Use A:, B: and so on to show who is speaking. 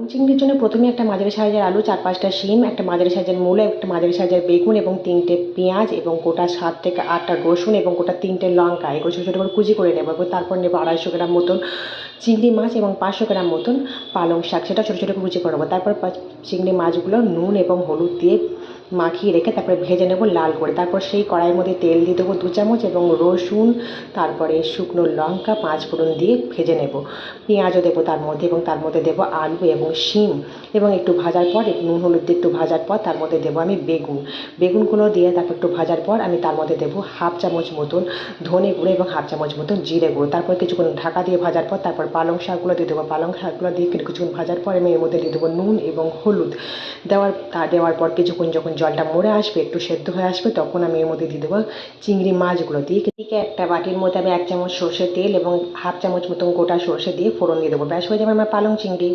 A: চিংড়ির জন্য প্রথমে একটা মাঝারি সাইজের আলু, 4-5টা শিম, একটা মাঝারি সাইজের মূলো, একটা মাঝারি সাইজের বেগুন এবং 3টে পেঁয়াজ এবং গোটা 7 থেকে 8টা রসুন এবং গোটা 3টে লঙ্কা, এগুলো ছোটো ছোটো করে কুচি করে নেবো। এবং তারপর নেবো 250 গ্রাম মতন চিংড়ি মাছ এবং 500 গ্রাম মতন পালং শাক, সেটা ছোটো ছোটো করে কুচি করে নেবো। তারপর চিংড়ি মাছগুলো নুন এবং হলুদ দিয়ে মাখিয়ে রেখে তারপরে ভেজে নেবো লাল করে। তারপর সেই কড়াইয়ের মধ্যে তেল দিয়ে দেবো 2 চামচ এবং রসুন, তারপরে শুকনো লঙ্কা, 5 ফোড়ন দিয়ে ভেজে নেব। পেঁয়াজও দেবো তার মধ্যে এবং তার মধ্যে দেবো আলু এবং শিম এবং একটু ভাজার পর নুন হলুদ দিয়ে একটু ভাজার পর তার মধ্যে দেবো আমি বেগুনগুলো দিয়ে তারপর একটু ভাজার পর আমি তার মধ্যে দেবো 1/2 চামচ মতন ধনে গুঁড়ো এবং 1/2 চামচ মতন জিরে গুঁড়ো। তারপর কিছুক্ষণ ঢাকা দিয়ে ভাজার পর তারপর পালং শাকগুলো দিয়ে দেবো। পালং শাকগুলো দিয়ে কিছুক্ষণ ভাজার পর আমি এর মধ্যে দিয়ে দেবো নুন এবং হলুদ। দেওয়ার পর কিছুক্ষণ যখন জলটা মরে আসবে, একটু সেদ্ধ হয়ে আসবে, তখন আমি এর মধ্যে দিয়ে দেবো চিংড়ি মাছগুলো। দিয়ে একটা বাটির মধ্যে আমি 1 চামচ সর্ষের তেল এবং 1/2 চামচ মতন গোটা সর্ষে দিয়ে ফোড়ন দিয়ে দেবো। ব্যাস, হয়ে যাবে আমার পালং চিংড়ি।